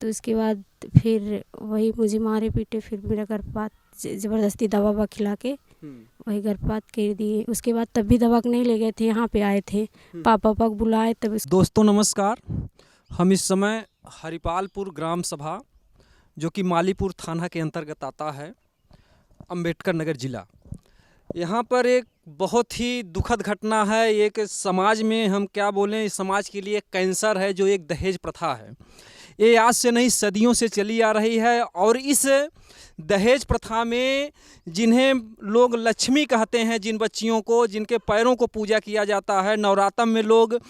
उसके बाद फिर वही मुझे मारे पीटे, फिर मेरा गर्भपात ज़बरदस्ती दवा ववा खिला के वही गर्भपात कर दिए। उसके बाद तब भी दवा नहीं ले गए थे, यहाँ पे आए थे, पापा को बुलाए तब। दोस्तों नमस्कार, हम इस समय हरिपालपुर ग्राम सभा जो कि मालीपुर थाना के अंतर्गत आता है, अंबेडकर नगर जिला, यहाँ पर एक बहुत ही दुखद घटना है। एक समाज में हम क्या बोलें, इस समाज के लिए एक कैंसर है जो एक दहेज प्रथा है। ये आज से नहीं सदियों से चली आ रही है और इस दहेज प्रथा में जिन्हें लोग लक्ष्मी कहते हैं, जिन बच्चियों को जिनके पैरों को पूजा किया जाता है, नवरात्र में लोग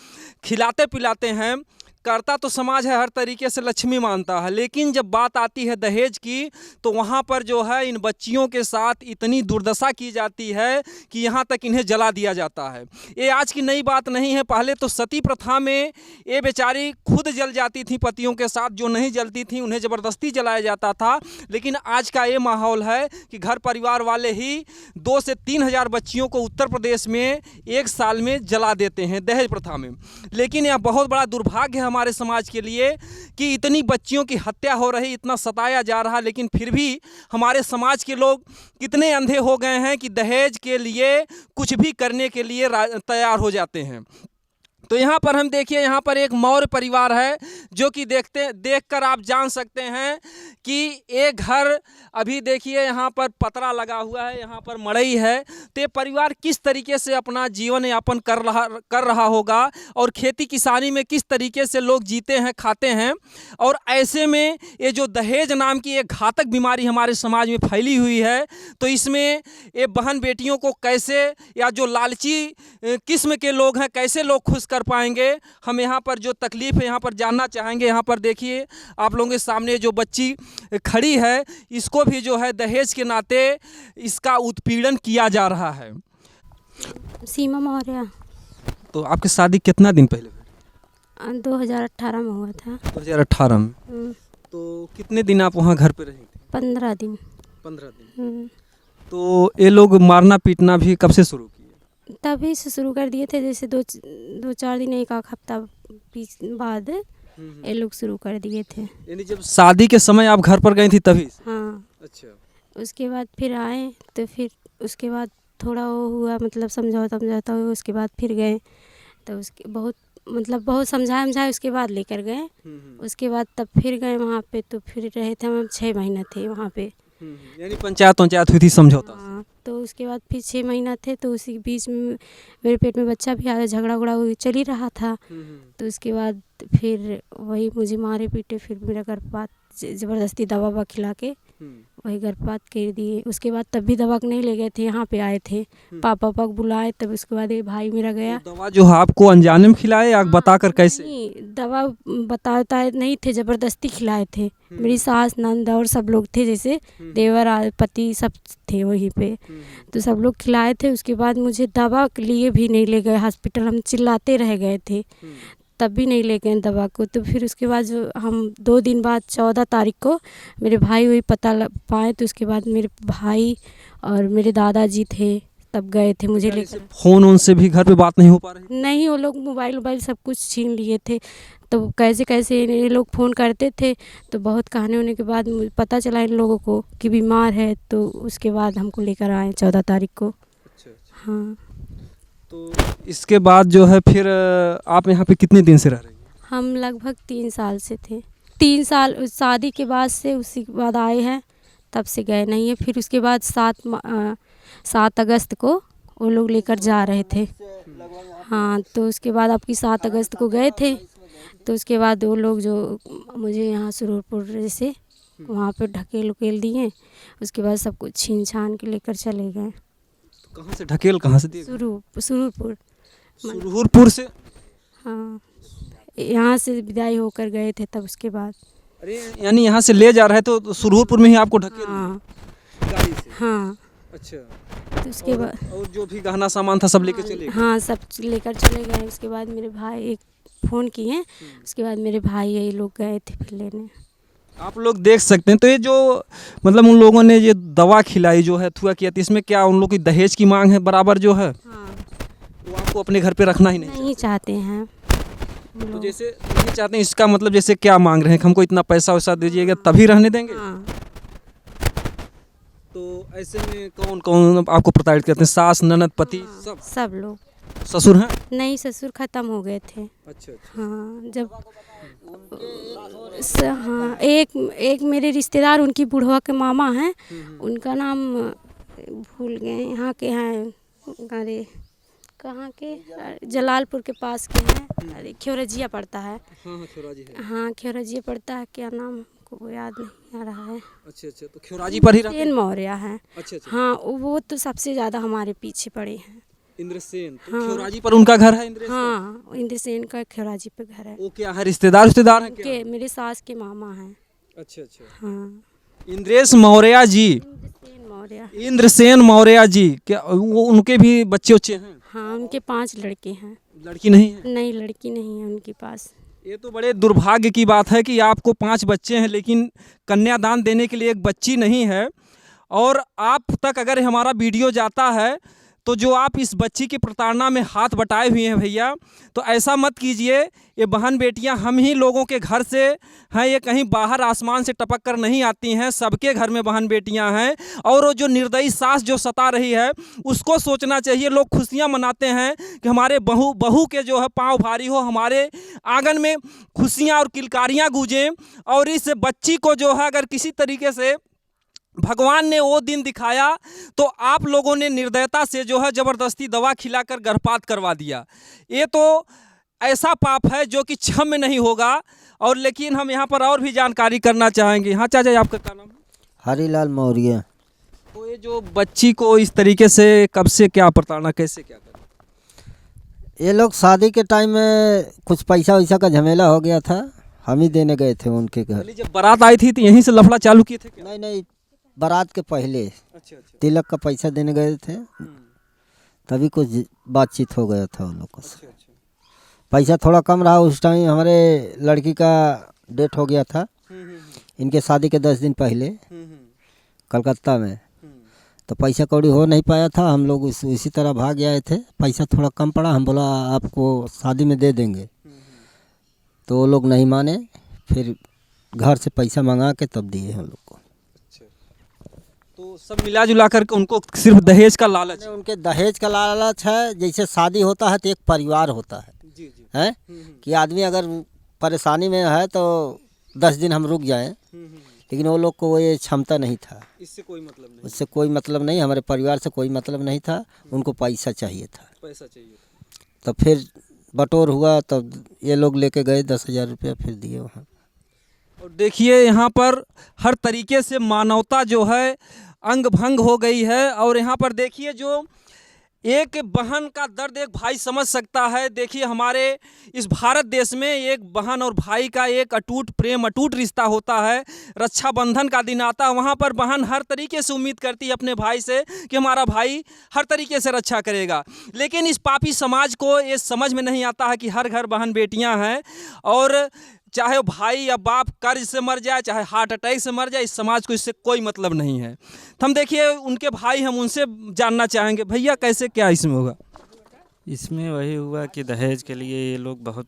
खिलाते पिलाते हैं, करता तो समाज है हर तरीके से लक्ष्मी मानता है, लेकिन जब बात आती है दहेज की तो वहाँ पर जो है इन बच्चियों के साथ इतनी दुर्दशा की जाती है कि यहाँ तक इन्हें जला दिया जाता है। ये आज की नई बात नहीं है, पहले तो सती प्रथा में ये बेचारी खुद जल जाती थी पतियों के साथ, जो नहीं जलती थी उन्हें ज़बरदस्ती जलाया जाता था। लेकिन आज का ये माहौल है कि घर परिवार वाले ही 2 से 3 हज़ार बच्चियों को उत्तर प्रदेश में एक साल में जला देते हैं दहेज प्रथा में। लेकिन यह बहुत बड़ा दुर्भाग्य है हमारे समाज के लिए कि इतनी बच्चियों की हत्या हो रही, इतना सताया जा रहा, लेकिन फिर भी हमारे समाज के लोग कितने अंधे हो गए हैं कि दहेज के लिए कुछ भी करने के लिए तैयार हो जाते हैं। तो यहाँ पर हम देखिए, यहाँ पर एक मौर्य परिवार है जो कि देखकर आप जान सकते हैं कि एक घर अभी देखिए यहाँ पर पतरा लगा हुआ है, यहाँ पर मड़ई है। तो ये परिवार किस तरीके से अपना जीवन यापन कर रहा होगा और खेती किसानी में किस तरीके से लोग जीते हैं, खाते हैं। और ऐसे में ये जो दहेज नाम की एक घातक बीमारी हमारे समाज में फैली हुई है, तो इसमें ये बहन बेटियों को कैसे, या जो लालची किस्म के लोग हैं, कैसे लोग खुश कर पाएंगे। हम यहाँ पर जो तकलीफ है यहाँ पर जानना चाहेंगे। यहाँ पर देखिए आप लोगों के सामने जो बच्ची खड़ी है, इसको भी जो है दहेज के नाते इसका उत्पीड़न किया जा रहा है। सीमा मौर्य। तो आपकी शादी कितना दिन पहले हुई? 2018 में हुआ था। 2018 में। तो कितने दिन आप वहाँ घर पे रही थी? 15 दिन। 15 दिन। तो ये लोग मारना पीटना भी कब से शुरू किए? तभी से शुरू कर दिए थे, जैसे 2-4 दिन, एक हफ्ता बाद ये लोग शुरू कर दिए थे। यानी जब शादी के समय आप घर पर गई थी तभी? हाँ। अच्छा। उसके बाद फिर आए तो फिर उसके बाद थोड़ा वो हुआ, मतलब समझौता हुआ। उसके बाद फिर गए तो उसके बहुत समझाया उसके बाद लेकर गए। उसके बाद तब फिर गए वहाँ पे, तो फिर रहे थे हम 6 महीना थे वहाँ पे। यानी पंचायत हुई थी समझौता? हाँ। तो उसके बाद फिर 6 महीना थे, तो उसी बीच में मेरे पेट में बच्चा भी आया, झगड़ा चल ही रहा था। तो उसके बाद फिर वही मुझे मारे पीटे, फिर मेरा गर्भपात ज़बरदस्ती दवा ववा खिला के वही गर्भपात कर दिए। उसके बाद तब भी दवा नहीं ले गए थे, यहाँ पे आए थे, पापा को बुलाए तब। उसके बाद ये भाई मेरा गया। तो दवा जो आपको अनजाने में खिलाए या बताकर कैसे? नहीं, दवा बताता नहीं थे, ज़बरदस्ती खिलाए थे। मेरी सास नंद और सब लोग थे, जैसे देवर पति सब थे वहीं पे, तो सब लोग खिलाए थे। उसके बाद मुझे दवा के लिए भी नहीं ले गए हॉस्पिटल, हम चिल्लाते रह गए थे, तब भी नहीं ले गए दवा को। तो फिर उसके बाद जो हम 2 दिन बाद 14 तारीख को मेरे भाई वही पता पाए, तो उसके बाद मेरे भाई और मेरे दादाजी थे, तब गए थे मुझे लेकर। फ़ोन उनसे भी घर पे बात नहीं हो पा रही? नहीं, वो लोग मोबाइल सब कुछ छीन लिए थे। तो कैसे ये लोग फ़ोन करते थे, तो बहुत कहने होने के बाद मुझे पता चला इन लोगों को कि बीमार है, तो उसके बाद हमको लेकर आए 14 तारीख को। अच्छा। हाँ। तो इसके बाद जो है फिर आप यहाँ पे कितने दिन से रह रही हैं? हम लगभग 3 साल से थे। 3 साल शादी के बाद से, उसी के बाद आए हैं, तब से गए नहीं है। फिर उसके बाद 7 अगस्त को वो लोग लेकर जा रहे थे। हाँ। तो उसके बाद आपकी 7 अगस्त को गए थे, तो उसके बाद वो लोग जो मुझे यहाँ सुरूरपुर से वहाँ पे ढकेल दिए। उसके बाद सब कुछ छीन छान के लेकर चले गए। तो कहाँ से कहाँ से दिए? सुरूरपुर से। हाँ, यहाँ से विदाई होकर गए थे, तब उसके बाद। अरे यानी यहाँ से ले जा रहे थे तो सुरूरपुर में ही आपको ढकेल? हाँ। गाड़ी से? हाँ। अच्छा। तो उसके बाद और जो भी गहना सामान था सब लेकर चले गए? हाँ, सब लेकर चले गए। उसके बाद मेरे भाई एक फ़ोन किए, उसके बाद मेरे भाई यही लोग गए थे फिर लेने। आप लोग देख सकते हैं। तो ये जो मतलब उन लोगों ने ये दवा खिलाई जो है, थुआ किया, तो इसमें क्या उन लोग की दहेज की मांग है बराबर जो है? हाँ। वो आपको अपने घर पे रखना ही नहीं चाहते हैं। हम तो लोग। जैसे नहीं चाहते हैं, इसका मतलब जैसे क्या मांग रहे हैं कि हमको इतना पैसा वैसा दीजिएगा तभी रहने देंगे? हाँ, तो ऐसे में कौन कौन आपको प्रताड़ित करते हैं? सास, ननद, पति, हाँ, सब? सब लोग। ससुर हैं? नहीं, ससुर ख़त्म हो गए थे। अच्छा अच्छा। हाँ, जब हाँ, एक एक मेरे रिश्तेदार, उनकी बुढ़वा के मामा हैं, उनका नाम भूल गए, यहाँ के हैं, अरे कहाँ के, जलालपुर के पास के हैं, अरे ख्योरजिया पड़ता है। हाँ हाँ, ख्योराजी है। हाँ, ख्योरजिया पड़ता है, क्या नाम को याद नहीं आ रहा है। अच्छा अच्छा, तो ख्योराजी पर ही रहते सेन हैं? मौर्य हैं। अच्छा अच्छा। हाँ, वो तो सबसे ज़्यादा हमारे पीछे पड़े हैं। इंद्रसेन, तो हाँ। ख्योराजी पर उनका घर है? इंद्रेश का? हाँ, इंद्रसेन का ख्योराजी पे घर है। वो क्या है, रिश्तेदार हैं क्या? उनके मेरे सास के मामा हैं। अच्छा अच्छा। हाँ, इंद्रेश मौर्य जी, इंद्रसेन मौर्य। इंद्रसेन मौर्य जी, क्या वो उनके भी बच्चे उच्चे हैं? हाँ, उनके 5 लड़के हैं। लड़की नहीं है? नहीं, लड़की नहीं है उनके पास। ये तो बड़े दुर्भाग्य की बात है कि आपको 5 बच्चे हैं लेकिन कन्यादान देने के लिए एक बच्ची नहीं है। और आप तक अगर हमारा वीडियो जाता है तो जो आप इस बच्ची की प्रताड़ना में हाथ बटाए हुए हैं भैया, तो ऐसा मत कीजिए। ये बहन बेटियां हम ही लोगों के घर से हैं, ये कहीं बाहर आसमान से टपक कर नहीं आती हैं, सबके घर में बहन बेटियां हैं। और वो जो निर्दयी सास जो सता रही है उसको सोचना चाहिए। लोग खुशियां मनाते हैं कि हमारे बहू के जो है पाँव भारी हो, हमारे आंगन में खुशियां और किलकारियां गूंजें। और इस बच्ची को जो है अगर किसी तरीके से भगवान ने वो दिन दिखाया तो आप लोगों ने निर्दयता से जो है ज़बरदस्ती दवा खिलाकर गर्भपात करवा दिया। ये तो ऐसा पाप है जो कि क्षम्य नहीं होगा। और लेकिन हम यहाँ पर और भी जानकारी करना चाहेंगे। हाँ चाचा, आपका क्या नाम है? हरीलाल मौर्य। तो ये जो बच्ची को इस तरीके से कब से क्या प्रताड़ना, कैसे क्या कर? ये लोग शादी के टाइम में कुछ पैसा वैसा का झमेला हो गया था, हम ही देने गए थे उनके घर। पहले जब बारात आई थी तो यहीं से लफड़ा चालू किए थे क्या? नहीं नहीं, बारात के पहले अच्छा अच्छा। तिलक का पैसा देने गए थे, तभी कुछ बातचीत हो गया था उन लोगों से। अच्छा अच्छा। पैसा थोड़ा कम रहा उस टाइम, हमारे लड़की का डेथ हो गया था इनके शादी के 10 दिन पहले कलकत्ता में। तो पैसा कौड़ी हो नहीं पाया था, हम लोग इसी तरह भाग आए थे। पैसा थोड़ा कम पड़ा, हम बोला आपको शादी में दे देंगे, तो वो लोग नहीं माने, फिर घर से पैसा मंगा के तब दिए हम लोग को। तो सब मिला जुला करके उनको सिर्फ दहेज का लालच है? उनके दहेज का लालच है। जैसे शादी होता है तो एक परिवार होता है, जी जी। है कि आदमी अगर परेशानी में है तो 10 दिन हम रुक जाएं, लेकिन वो लोग को वो ये क्षमता नहीं था। इससे कोई मतलब नहीं? उससे कोई मतलब नहीं, हमारे परिवार से कोई मतलब नहीं था, उनको पैसा चाहिए था। पैसा चाहिए। तो फिर बटोर हुआ, तब ये लोग लेके गए 10,000 रुपया, फिर दिए वहाँ। और देखिए यहाँ पर हर तरीके से मानवता जो है अंग भंग हो गई है। और यहाँ पर देखिए जो एक बहन का दर्द एक भाई समझ सकता है। देखिए हमारे इस भारत देश में एक बहन और भाई का एक अटूट प्रेम, अटूट रिश्ता होता है। रक्षाबंधन का दिन आता है, वहाँ पर बहन हर तरीके से उम्मीद करती है अपने भाई से कि हमारा भाई हर तरीके से रक्षा करेगा। लेकिन इस पापी समाज को ये समझ में नहीं आता है कि हर घर बहन बेटियाँ हैं, और चाहे वो भाई या बाप कर्ज से मर जाए, चाहे हार्ट अटैक से मर जाए, इस समाज को इससे कोई मतलब नहीं है। तो हम देखिए उनके भाई, हम उनसे जानना चाहेंगे, भैया कैसे क्या इसमें होगा? इसमें वही हुआ कि दहेज के लिए ये लोग बहुत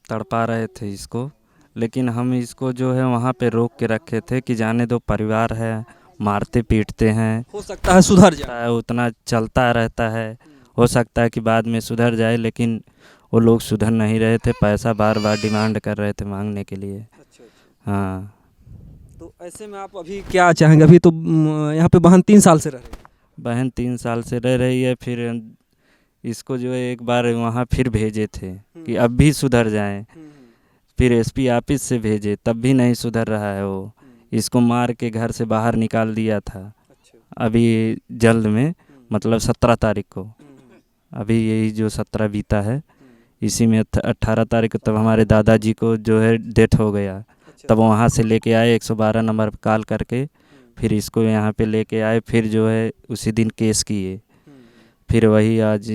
तड़पा रहे थे इसको, लेकिन हम इसको जो है वहाँ पे रोक के रखे थे कि जाने दो, परिवार है, मारते पीटते हैं, हो सकता है सुधर जाए, उतना चलता रहता है, हो सकता है कि बाद में सुधर जाए। लेकिन वो लोग सुधर नहीं रहे थे, पैसा बार बार डिमांड कर रहे थे मांगने के लिए। अच्छा। हाँ, तो ऐसे में आप अभी क्या चाहेंगे? अभी तो यहाँ पे बहन 3 साल से रह रही है। बहन 3 साल से रह रही है। फिर इसको जो है एक बार वहाँ फिर भेजे थे कि अब भी सुधर जाए, फिर एसपी ऑफिस से भेजे, तब भी नहीं सुधर रहा है वो। इसको मार के घर से बाहर निकाल दिया था अभी जल्द में, मतलब 17 तारीख को। अभी यही जो 17 बीता है, इसी में 18 तारीख को तब हमारे दादाजी को जो है डेथ हो गया। तब वहाँ से लेके आए 112 नंबर पर कॉल करके, फिर इसको यहाँ पे लेके आए, फिर जो है उसी दिन केस किए। फिर वही आज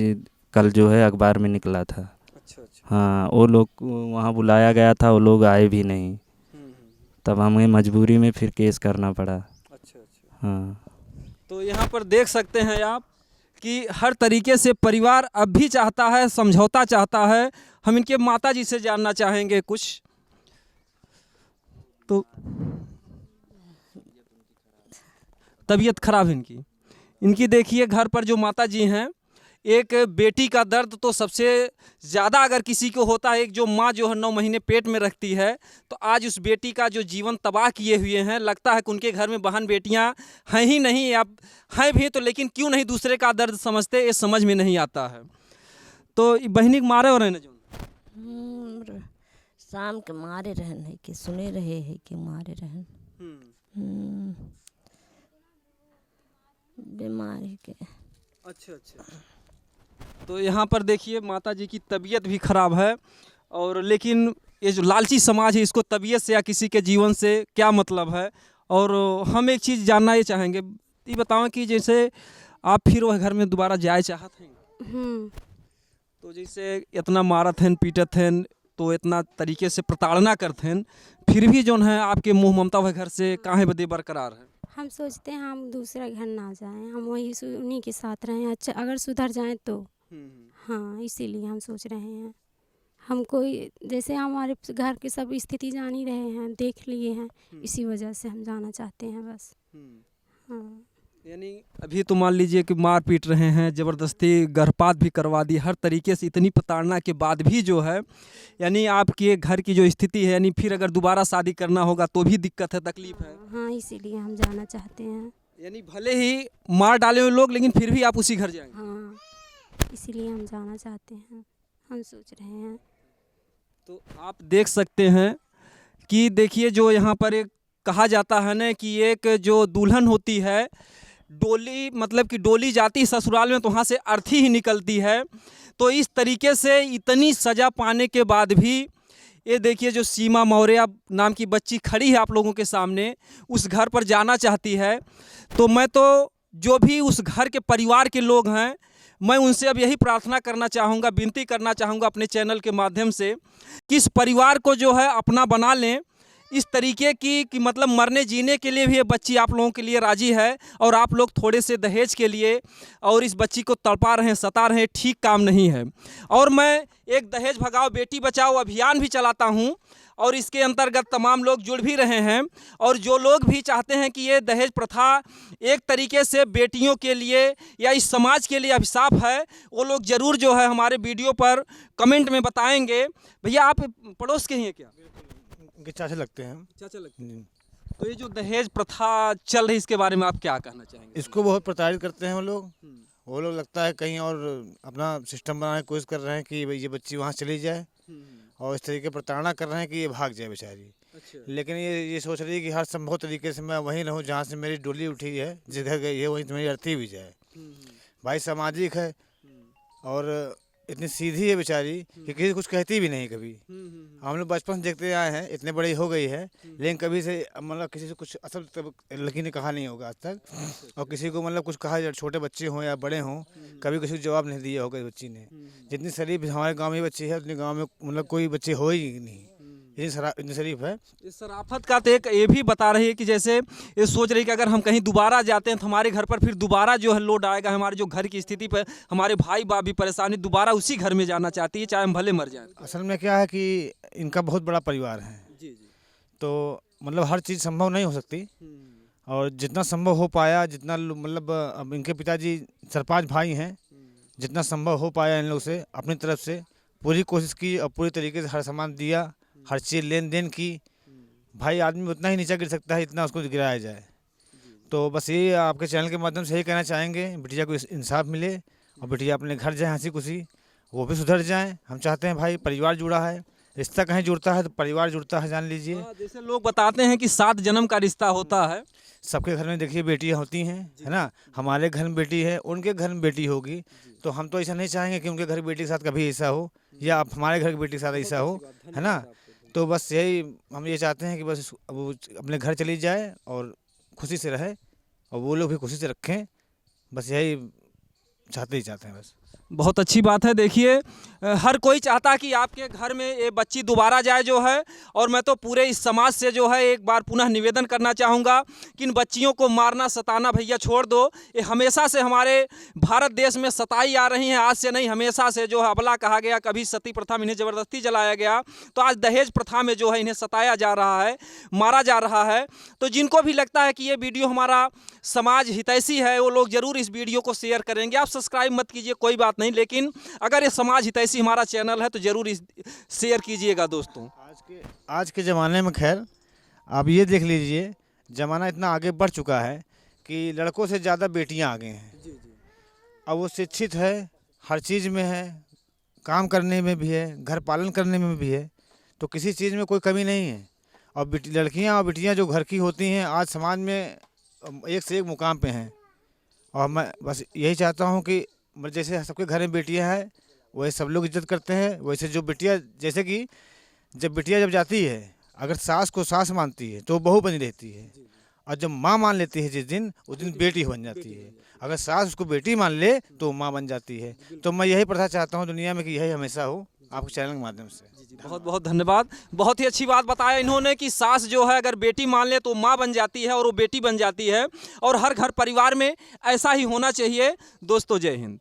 कल जो है अखबार में निकला था। हाँ, वो लोग वहाँ बुलाया गया था, वो लोग आए भी नहीं, तब हमें मजबूरी में फिर केस करना पड़ा। हाँ, तो यहाँ पर देख सकते हैं आप कि हर तरीके से परिवार अब भी चाहता है, समझौता चाहता है। हम इनके माताजी से जानना चाहेंगे कुछ। तो तबीयत खराब है इनकी देखिए घर पर जो माताजी हैं, एक बेटी का दर्द तो सबसे ज़्यादा अगर किसी को होता है, एक जो माँ जो है 9 महीने पेट में रखती है, तो आज उस बेटी का जो जीवन तबाह किए हुए हैं, लगता है कि उनके घर में बहन बेटियां हैं ही नहीं, अब हैं भी तो लेकिन क्यों नहीं दूसरे का दर्द समझते, ये समझ में नहीं आता है। तो बहनी के मारे हो रहे जो शाम के मारे रहन है कि सुने रहे है कि मारे रहन बीमारी के। अच्छा। तो यहाँ पर देखिए माता जी की तबीयत भी खराब है, और लेकिन ये जो लालची समाज है, इसको तबीयत से या किसी के जीवन से क्या मतलब है। और हम एक चीज़ जानना ये चाहेंगे, ये बताओ कि जैसे आप फिर वह घर में दोबारा जाए चाहत हैं, तो जैसे इतना मारत हैं, पीटत हैं, तो इतना तरीके से प्रताड़ना करते हैं, फिर भी जो है आपके मुँह ममता वह घर से काहे बदे बरकरार है। हम सोचते हैं हम दूसरा घर ना जाएं, हम वही उन्हीं के साथ रहें। अच्छा अगर सुधर जाएं तो हाँ, इसीलिए हम सोच रहे हैं। हम कोई जैसे हमारे घर की सब स्थिति जान ही रहे हैं, देख लिए हैं, इसी वजह से हम जाना चाहते हैं बस। हाँ। यानी अभी तो मान लीजिए कि मार पीट रहे हैं, ज़बरदस्ती गर्भपात भी करवा दी, हर तरीके से इतनी प्रताड़ना के बाद भी जो है, यानी आपके घर की जो स्थिति है, यानी फिर अगर दोबारा शादी करना होगा तो भी दिक्कत है, तकलीफ है। हाँ, इसीलिए हम जाना चाहते हैं। यानी भले ही मार डाले हुए लोग, लेकिन फिर भी आप उसी घर जाएंगे। हाँ, इसीलिए हम जाना चाहते हैं, हम सोच रहे हैं। तो आप देख सकते हैं कि देखिए जो यहाँ पर एक कहा जाता है ना कि एक जो दुल्हन होती है, डोली मतलब कि डोली जाती ससुराल में तो वहाँ से अर्थी ही निकलती है। तो इस तरीके से इतनी सज़ा पाने के बाद भी ये देखिए जो सीमा मौर्य नाम की बच्ची खड़ी है आप लोगों के सामने, उस घर पर जाना चाहती है। तो मैं तो जो भी उस घर के परिवार के लोग हैं, मैं उनसे अब यही प्रार्थना करना चाहूँगा, विनती करना चाहूँगा अपने चैनल के माध्यम से कि इस परिवार को जो है अपना बना लें। इस तरीके की कि मतलब मरने जीने के लिए भी ये बच्ची आप लोगों के लिए राजी है, और आप लोग थोड़े से दहेज के लिए और इस बच्ची को तड़पा रहे हैं, सता रहे हैं, ठीक काम नहीं है। और मैं एक दहेज भगाओ बेटी बचाओ अभियान भी चलाता हूं, और इसके अंतर्गत तमाम लोग जुड़ भी रहे हैं। और जो लोग भी चाहते हैं कि ये दहेज प्रथा एक तरीके से बेटियों के लिए या इस समाज के लिए अभिशाप है, वो लोग ज़रूर जो है हमारे वीडियो पर कमेंट में बताएंगे। भैया आप पड़ोस के ही हैं क्या? उनके चाचा लगते हैं। चाचा लगते हैं। तो ये जो दहेज प्रथा चल रही, इसके बारे में आप क्या कहना चाहेंगे? इसको बहुत प्रताड़ित करते हैं वो लोग लगता है कहीं और अपना सिस्टम बनाने की कोशिश कर रहे हैं कि भाई ये बच्ची वहाँ चली जाए, और इस तरीके प्रताड़ना कर रहे हैं कि ये भाग जाए बेचारी। अच्छा। लेकिन ये सोच रही है कि हर संभव तरीके से मैं वहीं रहूँ जहाँ से मेरी डोली उठी है, जिस घर गई है वहीं मेरी अर्थी भी जाए। भाई सामाजिक है और इतनी सीधी है बेचारी कि किसी कुछ कहती भी नहीं कभी। हम लोग बचपन से देखते आए हैं, इतने बड़ी हो गई है, लेकिन कभी से मतलब किसी से कुछ असल लड़की ने कहा नहीं होगा आज तक। और किसी को मतलब कुछ कहा, छोटे बच्चे हों या बड़े हों, कभी किसी को जवाब नहीं दिया होगा इस बच्ची ने। जितनी शरीफ हमारे गाँव में बच्ची है, उतनी गाँव में मतलब कोई बच्चे हो ही नहीं, इतनी शरीफ है। इस शराफत का तो एक ये भी बता रही है कि जैसे ये सोच रही कि अगर हम कहीं दोबारा जाते हैं तो हमारे घर पर फिर दोबारा जो है लोड आएगा, हमारे जो घर की स्थिति पर हमारे भाई बाप भी परेशानी, दोबारा उसी घर में जाना चाहती है, चाहे हम भले मर जाएं। असल में क्या है कि इनका बहुत बड़ा परिवार है। जी। तो मतलब हर चीज़ संभव नहीं हो सकती, और जितना संभव हो पाया, जितना मतलब अब इनके पिताजी 4-5 भाई हैं, जितना संभव हो पाया इन लोग से अपनी तरफ से पूरी कोशिश की, और पूरी तरीके से हर सामान दिया, हर चीज़ लेन देन की। भाई आदमी उतना ही नीचा गिर सकता है जितना उसको गिराया जाए। तो बस ये आपके चैनल के माध्यम से यही कहना चाहेंगे, बिटिया को इंसाफ मिले और बिटिया अपने घर जाए हंसी खुशी, वो भी सुधर जाएं। हम चाहते हैं भाई, परिवार जुड़ा है, रिश्ता कहीं जुड़ता है तो परिवार जुड़ता है, जान लीजिए। जैसे लोग बताते हैं कि 7 जन्म का रिश्ता होता है। सबके घर में देखिए बेटियां होती हैं, है ना। हमारे घर में बेटी है, उनके घर में बेटी होगी, तो हम तो ऐसा नहीं चाहेंगे कि उनके घर की बेटी के साथ कभी ऐसा हो, या हमारे घर की बेटी के साथ ऐसा हो, है ना। तो बस यही हम ये चाहते हैं कि बस वो अपने घर चली जाए और खुशी से रहे, और वो लोग भी खुशी से रखें, बस यही चाहते हैं बस। बहुत अच्छी बात है। देखिए हर कोई चाहता कि आपके घर में ये बच्ची दोबारा जाए जो है, और मैं तो पूरे इस समाज से जो है एक बार पुनः निवेदन करना चाहूँगा कि इन बच्चियों को मारना सताना भैया छोड़ दो। ये हमेशा से हमारे भारत देश में सताई आ रही हैं, आज से नहीं, हमेशा से जो है अबला कहा गया, कभी सती प्रथा में इन्हें ज़बरदस्ती जलाया गया, तो आज दहेज प्रथा में जो है इन्हें सताया जा रहा है, मारा जा रहा है। तो जिनको भी लगता है कि ये वीडियो हमारा समाज हितैषी है, वो लोग ज़रूर इस वीडियो को शेयर करेंगे। आप सब्सक्राइब मत कीजिए, कोई बात नहीं, लेकिन अगर ये समाज हितैषी हमारा चैनल है तो ज़रूर इस शेयर कीजिएगा दोस्तों। आज के ज़माने में खैर आप ये देख लीजिए, ज़माना इतना आगे बढ़ चुका है कि लड़कों से ज़्यादा बेटियां आगे हैं। अब वो शिक्षित है, हर चीज़ में है, काम करने में भी है, घर पालन करने में भी है, तो किसी चीज़ में कोई कमी नहीं है। और लड़कियां और बेटियां जो घर की होती हैं आज समाज में एक से एक मुकाम पे हैं। और मैं बस यही चाहता हूं कि जैसे सबके घर में बेटियां हैं वही सब लोग इज्जत करते हैं, वैसे जो बिटिया, जैसे कि जब बिटिया जब जाती है अगर सास को सास मानती है तो बहू बनी रहती है, और जब माँ मान लेती है जिस दिन, उस दिन बेटी बन जाती है। अगर सास उसको बेटी मान ले तो माँ बन जाती है। तो मैं यही प्रथा चाहता हूँ दुनिया में कि यही हमेशा हो, आपके चैनल के माध्यम से। बहुत बहुत धन्यवाद। बहुत ही अच्छी बात बताया इन्होंने कि सास जो है अगर बेटी मान ले तो माँ बन जाती है और वो बेटी बन जाती है, और हर घर परिवार में ऐसा ही होना चाहिए। दोस्तों जय हिंद।